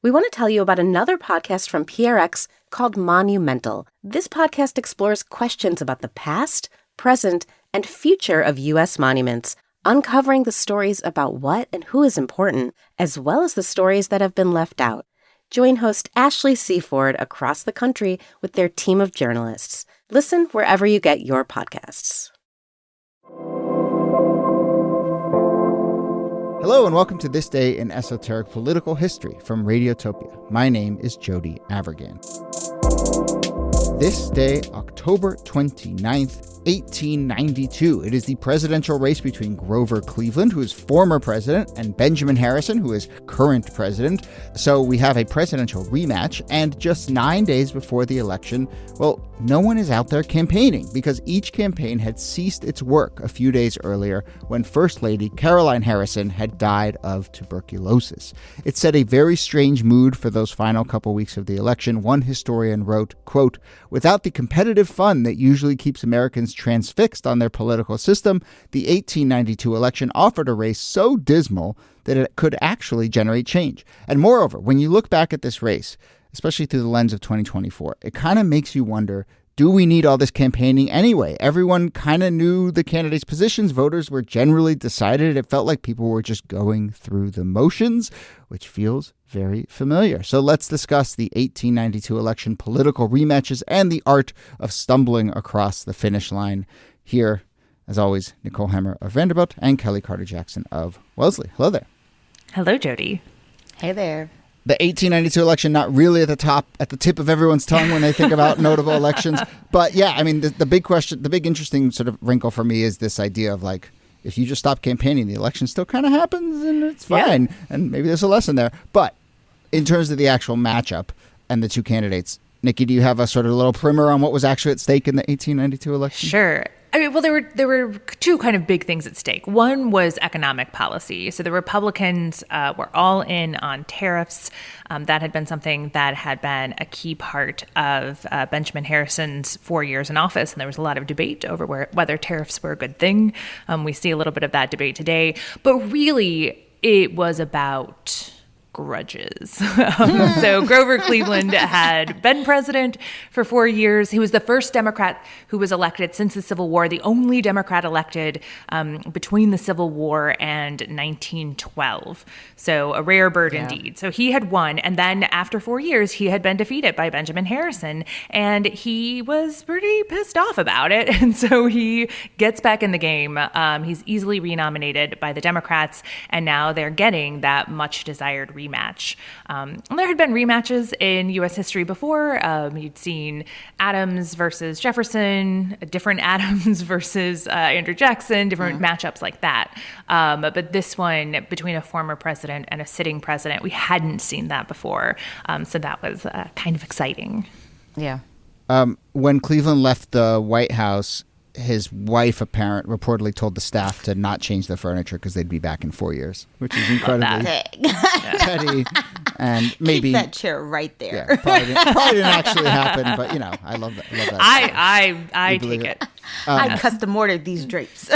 we want to tell you about another podcast from PRX called Monumental. This podcast explores questions about the past, present, and future of U.S. monuments, uncovering the stories about what and who is important, as well as the stories that have been left out. Join host Ashley Seaford across the country with their team of journalists. Listen wherever you get your podcasts. Hello and welcome to This Day in Esoteric Political History from Radiotopia. My name is Jody Avirgan. This day, October 29th, 1892. It is the presidential race between Grover Cleveland, who is former president, and Benjamin Harrison, who is current president. So we have a presidential rematch, and just 9 days before the election, well, no one is out there campaigning because each campaign had ceased its work a few days earlier when First Lady Caroline Harrison had died of tuberculosis. It set a very strange mood for those final couple weeks of the election. One historian wrote, quote, "Without the competitive fun that usually keeps Americans transfixed on their political system, the 1892 election offered a race so dismal that it could actually generate change." And moreover, when you look back at this race, especially through the lens of 2024, it kind of makes you wonder, do we need all this campaigning anyway? Everyone kind of knew the candidates' positions. Voters were generally decided. It felt like people were just going through the motions, which feels very familiar. So let's discuss the 1892 election, political rematches, and the art of stumbling across the finish line. Here, as always, Nicole Hammer of Vanderbilt and Kellie Carter-Jackson of Wellesley. Hello there. Hello, Jody. Hey there. The 1892 election, not really at the tip of everyone's tongue when they think about notable elections. But yeah, I mean, the big question, the big interesting sort of wrinkle for me is this idea of like, if you just stop campaigning, the election still kind of happens and it's fine. Yeah. And maybe there's a lesson there. But in terms of the actual matchup and the two candidates, Niki, do you have a sort of little primer on what was actually at stake in the 1892 election? Sure. I mean, well, there were two kind of big things at stake. One was economic policy. So the Republicans were all in on tariffs. That had been something that had been a key part of Benjamin Harrison's 4 years in office, and there was a lot of debate over whether tariffs were a good thing. We see a little bit of that debate today. But really, it was about grudges. So Grover Cleveland had been president for 4 years. He was the first Democrat who was elected since the Civil War, the only Democrat elected between the Civil War and 1912. So a rare bird indeed. So he had won. And then after 4 years, he had been defeated by Benjamin Harrison. And he was pretty pissed off about it. And so he gets back in the game. He's easily renominated by the Democrats. And now they're getting that much desired rematch. There had been rematches in U.S. history before. You'd seen Adams versus Jefferson, different Adams versus Andrew Jackson, different matchups like that. But this one, between a former president and a sitting president, we hadn't seen that before. So that was kind of exciting. Yeah. When Cleveland left the White House, his wife reportedly told the staff to not change the furniture because they'd be back in 4 years, which is incredibly petty. And maybe keep that chair right there. Yeah, probably didn't actually happen, but I love that. I take it. I custom ordered these drapes.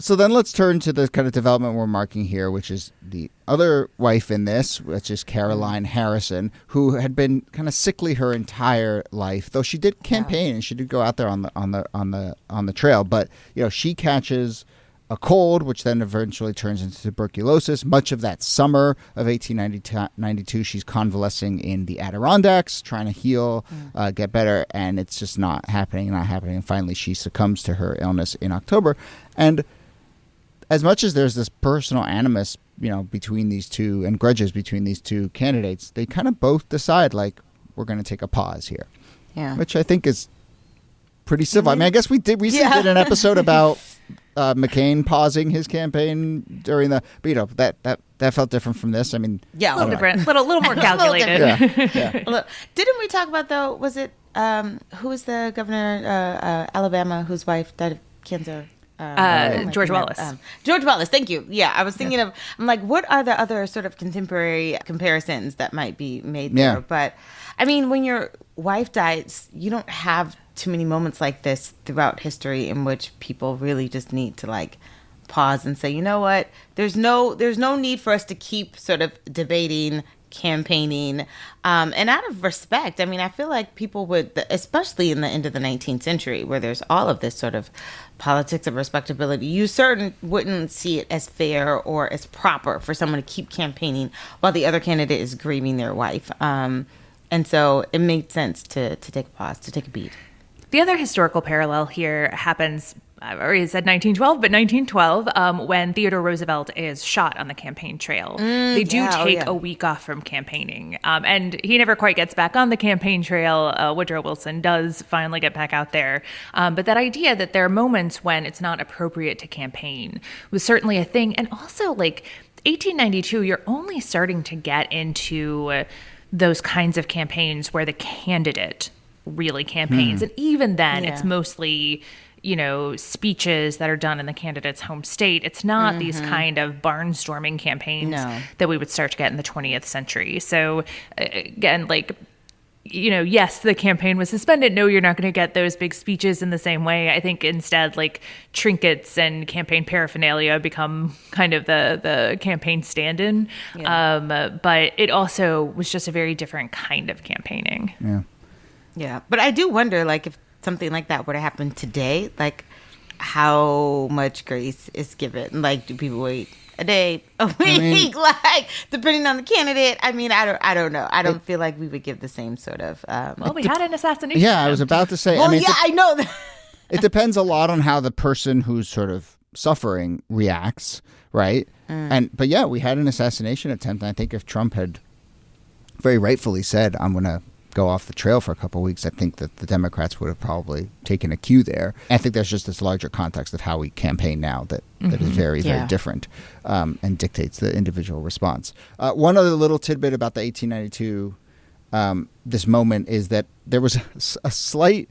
So then let's turn to the kind of development we're marking here, which is the other wife in this, which is Caroline Harrison, who had been kind of sickly her entire life, though she did campaign and she did go out there on the trail. But she catches a cold, which then eventually turns into tuberculosis. Much of that summer of 1892, she's convalescing in the Adirondacks, trying to heal, get better, and it's just not happening. And finally, she succumbs to her illness in October. And as much as there's this personal animus, between these two and grudges between these two candidates, they kind of both decide, like, we're going to take a pause here. Yeah. Which I think is pretty civil. I mean, I guess we recently did an episode about McCain pausing his campaign during the, but that felt different from this. I mean, a little different, little more calculated. Didn't we talk about, though, was it, who was the governor, Alabama, whose wife died of cancer? George Wallace. George Wallace, thank you. Yeah, I was thinking of, I'm like, what are the other sort of contemporary comparisons that might be made there? But, I mean, when your wife dies, you don't have too many moments like this throughout history in which people really just need to, like, pause and say, you know what, there's no need for us to keep sort of debating, campaigning, and out of respect. I mean, I feel like people would, especially in the end of the 19th century, where there's all of this sort of politics of respectability, you wouldn't see it as fair or as proper for someone to keep campaigning while the other candidate is grieving their wife. And so it made sense to take a pause, to take a beat. The other historical parallel here happens, I already said 1912, but 1912, when Theodore Roosevelt is shot on the campaign trail. They do take a week off from campaigning. And he never quite gets back on the campaign trail. Woodrow Wilson does finally get back out there. But that idea that there are moments when it's not appropriate to campaign was certainly a thing. And also, like, 1892, you're only starting to get into those kinds of campaigns where the candidate really campaigns. And even then, it's mostly, speeches that are done in the candidate's home state. It's not these kind of barnstorming campaigns that we would start to get in the 20th century. So again, yes, the campaign was suspended. No, you're not going to get those big speeches in the same way. I think instead, trinkets and campaign paraphernalia become kind of the campaign stand-in. But it also was just a very different kind of campaigning. Yeah. But I do wonder, if something like that were to happen today, how much grace is given? Do people wait a day, a week, depending on the candidate? I mean, I don't know. I don't feel like we would give the same sort of. We had an assassination. Yeah, I was about to say. Well, I know that. It depends a lot on how the person who's sort of suffering reacts, right? But yeah, we had an assassination attempt. And I think if Trump had very rightfully said, "I'm going to go off the trail for a couple of weeks," I think that the Democrats would have probably taken a cue there. I think there's just this larger context of how we campaign now that is very, very different and dictates the individual response. One other little tidbit about the 1892, this moment, is that there was a slight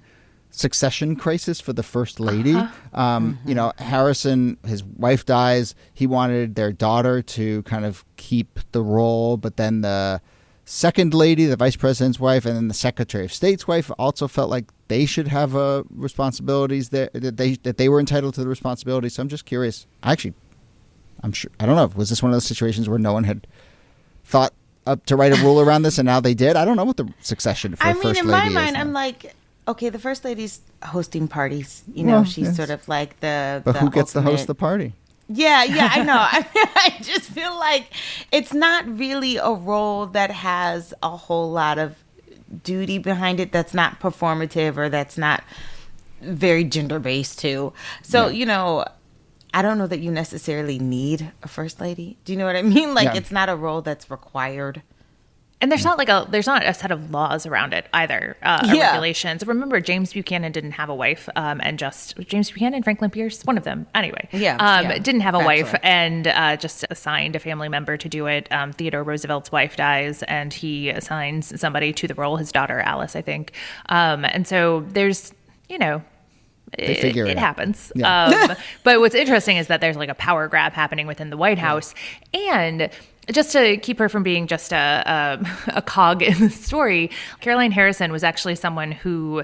succession crisis for the First Lady. Harrison, his wife dies. He wanted their daughter to kind of keep the role, but then the Second Lady, the Vice President's wife, and then the Secretary of State's wife also felt like they should have responsibilities there, that they were entitled to the responsibilities. So I'm just curious. I'm sure. I don't know. Was this one of those situations where no one had thought up to write a rule around this, and now they did? I don't know what the succession for First Lady is. In my mind, I'm like, okay, the First Lady's hosting parties. She's sort of like the. But who gets to host the party? Yeah, I know. I just feel like it's not really a role that has a whole lot of duty behind it, that's not performative or that's not very gender-based too. So, I don't know that you necessarily need a First Lady. Do you know what I mean? It's not a role that's required. And there's not a set of laws around it either, or regulations. Remember, James Buchanan didn't have a wife, James Buchanan, Franklin Pierce, one of them. Anyway, didn't have a wife and just assigned a family member to do it. Theodore Roosevelt's wife dies, and he assigns somebody to the role, his daughter Alice, I think. And so there's, it happens. Yeah. But what's interesting is that there's a power grab happening within the White House, and just to keep her from being just a cog in the story, Caroline Harrison was actually someone who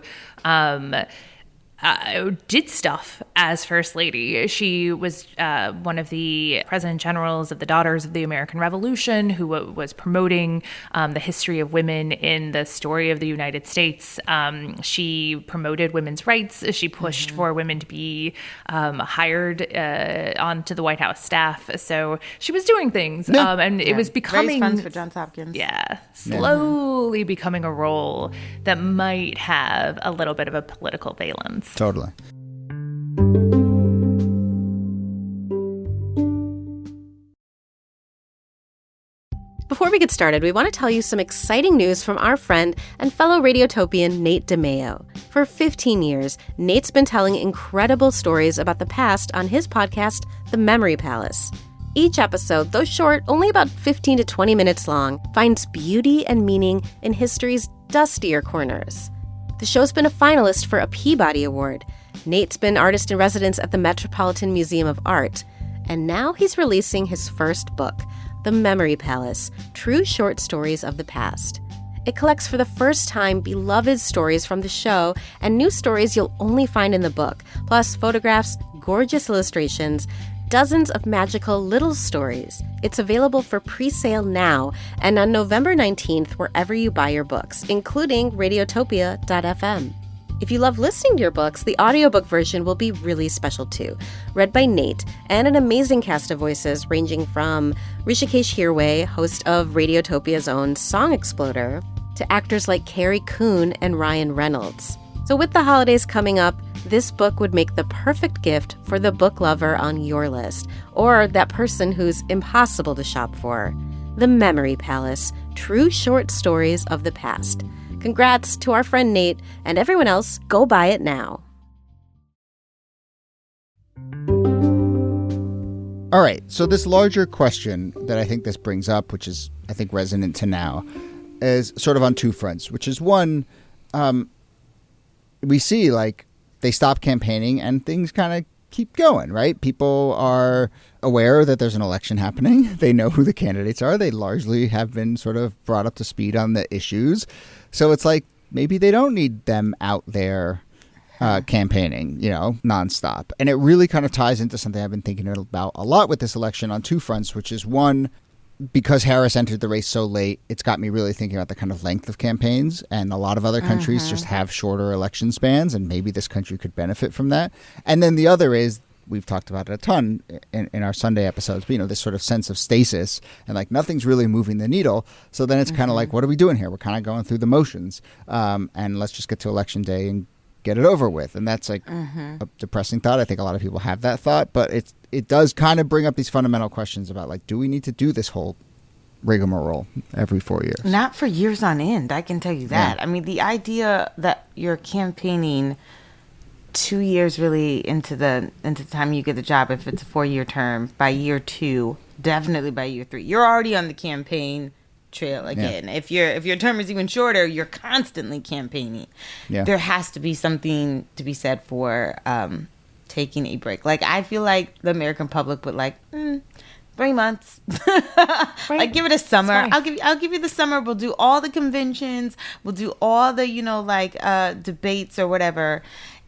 did stuff as First Lady. She was one of the President Generals of the Daughters of the American Revolution, who was promoting the history of women in the story of the United States. She promoted women's rights. She pushed for women to be hired onto the White House staff. So she was doing things, and it was becoming... Raised funds for Johns Hopkins. Slowly becoming a role that might have a little bit of a political valence. Totally. Before we get started, we want to tell you some exciting news from our friend and fellow Radiotopian Nate DeMeo. For 15 years, Nate's been telling incredible stories about the past on his podcast, The Memory Palace. Each episode, though short, only about 15 to 20 minutes long, finds beauty and meaning in history's dustier corners. The show's been a finalist for a Peabody Award. Nate's been artist in residence at the Metropolitan Museum of Art. And now he's releasing his first book, The Memory Palace, True Short Stories of the Past. It collects for the first time beloved stories from the show and new stories you'll only find in the book, plus photographs, gorgeous illustrations, dozens of magical little stories. It's available for pre-sale now and on November 19th wherever you buy your books, including Radiotopia.fm. If you love listening to your books, the audiobook version will be really special too, read by Nate and an amazing cast of voices ranging from Rishikesh Hirway, host of Radiotopia's own Song Exploder, to actors like Carrie Coon and Ryan Reynolds. So with the holidays coming up, this book would make the perfect gift for the book lover on your list, or that person who's impossible to shop for. The Memory Palace, True Short Stories of the Past. Congrats to our friend Nate, and everyone else, go buy it now. All right, so this larger question that I think this brings up, which is, I think, resonant to now, is sort of on two fronts, which is one, we see, like, they stop campaigning and things kind of keep going, right? People are aware that there's an election happening. They know who the candidates are. They largely have been sort of brought up to speed on the issues. So it's like maybe they don't need them out there campaigning, nonstop. And it really kind of ties into something I've been thinking about a lot with this election on two fronts, which is one, because Harris entered the race so late, it's got me really thinking about the kind of length of campaigns. And a lot of other countries just have shorter election spans, and maybe this country could benefit from that. And then the other is, we've talked about it a ton in our Sunday episodes, but, this sort of sense of stasis and like nothing's really moving the needle. So then it's kind of like, what are we doing here? We're kind of going through the motions. And let's just get to election day and get it over with. And that's like a depressing thought. I think a lot of people have that thought, but it does kind of bring up these fundamental questions about like, do we need to do this whole rigmarole every 4 years? Not for years on end, I can tell you that. Yeah. I mean, the idea that you're campaigning 2 years really into the time you get the job, if it's a 4-year term, by year 2, definitely by year 3, you're already on the campaign trail again. Yeah. If your term is even shorter, you're constantly campaigning. Yeah. There has to be something to be said for taking a break. Like, I feel like the American public would like 3 months. Right. Like, give it a summer. I'll give you the summer. We'll do all the conventions. We'll do all the debates or whatever.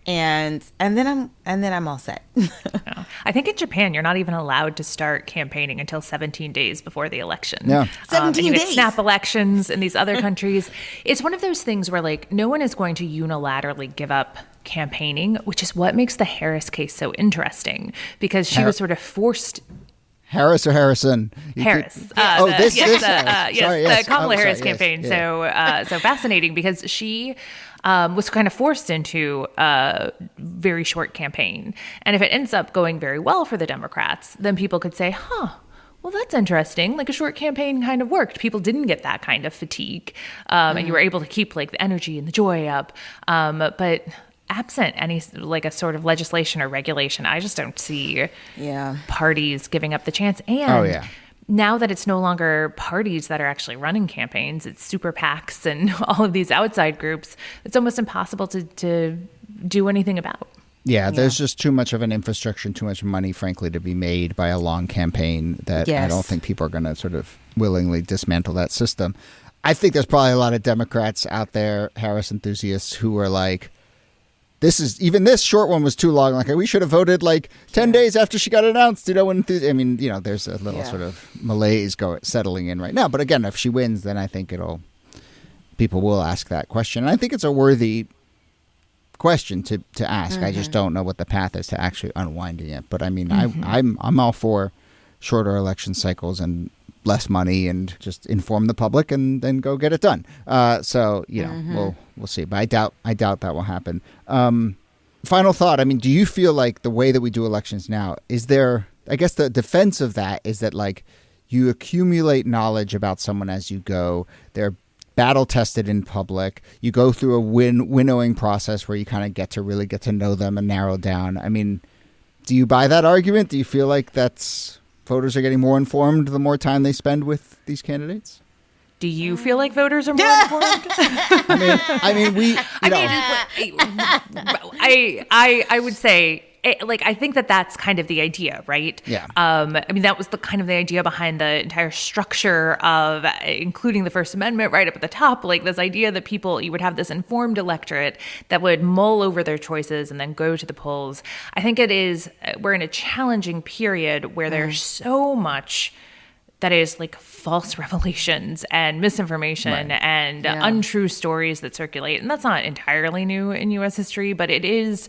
And then I'm all set. Yeah. I think in Japan, you're not even allowed to start campaigning until 17 days before the election. Yeah. 17 and you days. get snap elections in these other countries. It's one of those things where, like, no one is going to unilaterally give up campaigning, which is what makes the Harris case so interesting, because she was sort of forced. Harris or Harrison? Harris. This the Kamala Harris campaign. Yes, yeah. So fascinating, because she was kind of forced into a very short campaign. And if it ends up going very well for the Democrats, then people could say, well, that's interesting. Like, a short campaign kind of worked. People didn't get that kind of fatigue. And you were able to keep like the energy and the joy up. But absent any like a sort of legislation or regulation, I just don't see parties giving up the chance. And now that it's no longer parties that are actually running campaigns, it's super PACs and all of these outside groups, it's almost impossible to do anything about. Yeah, there's just too much of an infrastructure and too much money, frankly, to be made by a long campaign that I don't think people are going to sort of willingly dismantle that system. I think there's probably a lot of Democrats out there, Harris enthusiasts, who are like, this short one was too long. Like, we should have voted like 10 days after she got announced. There's a little sort of malaise settling in right now. But again, if she wins, then I think people will ask that question. And I think it's a worthy question to ask. I just don't know what the path is to actually unwinding it. But I mean, I'm all for shorter election cycles and less money and just inform the public and then go get it done. We'll see. But I doubt that will happen. Final thought. I mean, do you feel like the way that we do elections now, I guess the defense of that is that, like, you accumulate knowledge about someone as you go. They're battle tested in public. You go through a winnowing process where you kind of really get to know them and narrow down. I mean, do you buy that argument? Do you feel like voters are getting more informed the more time they spend with these candidates? Do you feel like voters are more informed? I would say I think that that's kind of the idea, right? Yeah. I mean, that was the kind of the idea behind the entire structure of including the First Amendment right up at the top, like this idea that you would have this informed electorate that would mull over their choices and then go to the polls. I think we're in a challenging period where there's so much that is like false revelations and misinformation and untrue stories that circulate. And that's not entirely new in U.S. history, but it is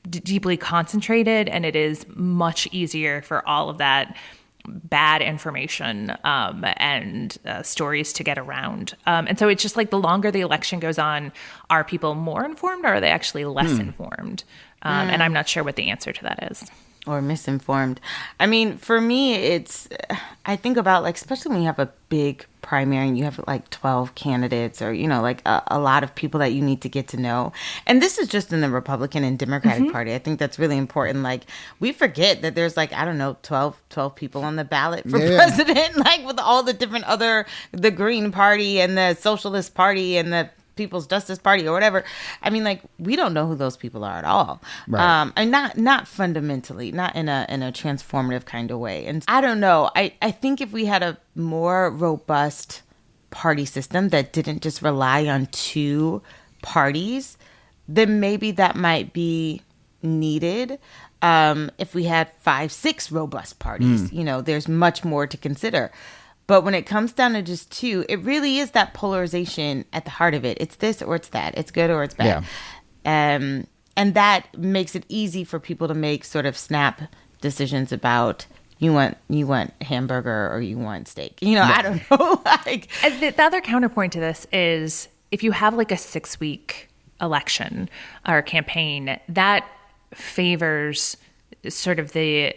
deeply concentrated, and it is much easier for all of that bad information and stories to get around. And so it's just like the longer the election goes on, are people more informed or are they actually less informed? And I'm not sure what the answer to that is. Or misinformed. I mean, for me, I think about, like, especially when you have a big primary and you have like 12 candidates or, like a lot of people that you need to get to know. And this is just in the Republican and Democratic Party. I think that's really important. Like, we forget that there's like, I don't know, 12 people on the ballot for president, like with all the different the Green Party and the Socialist Party and the People's Justice Party or whatever. I mean, like, we don't know who those people are at all. Right. And not fundamentally, not in a transformative kind of way. And I don't know. I think if we had a more robust party system that didn't just rely on two parties, then maybe that might be needed. If we had 5-6 robust parties, there's much more to consider. But when it comes down to just two, it really is that polarization at the heart of it. It's this or it's that. It's good or it's bad. Yeah. And that makes it easy for people to make sort of snap decisions about you want hamburger or you want steak. I don't know. And the other counterpoint to this is if you have like a 6-week election or campaign, that favors sort of the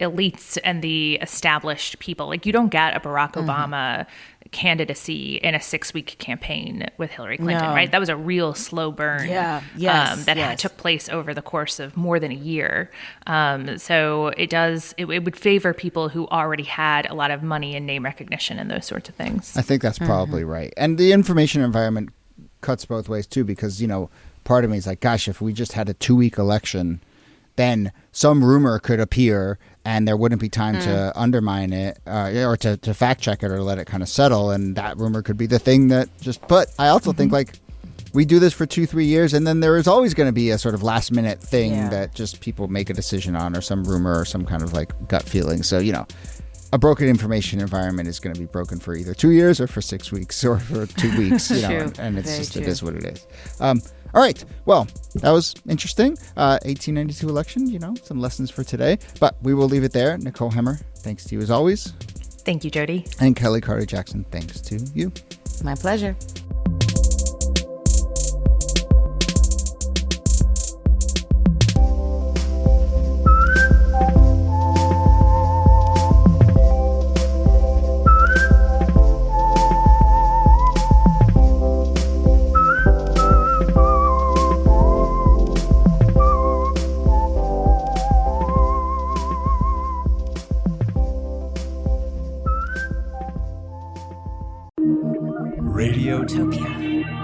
elites and the established people. Like, you don't get a Barack Obama candidacy in a 6-week campaign with Hillary Clinton, right? That was a real slow burn that took place over the course of more than a year. So it would favor people who already had a lot of money and name recognition and those sorts of things. I think that's probably right. And the information environment cuts both ways too, because, part of me is like, gosh, if we just had a 2-week election, then some rumor could appear and there wouldn't be time to undermine it or to fact check it or let it kind of settle. And that rumor could be the thing that but I also think, like, we do this for 2-3 years and then there is always going to be a sort of last minute thing that just people make a decision on, or some rumor or some kind of like gut feeling. So, a broken information environment is going to be broken for either 2 years or for 6 weeks or for 2 weeks, and it's just, it is what it is. All right. Well, that was interesting. 1892 election, some lessons for today. But we will leave it there. Nicole Hemmer, thanks to you as always. Thank you, Jody. And Kellie Carter-Jackson, thanks to you. My pleasure. Radiotopia.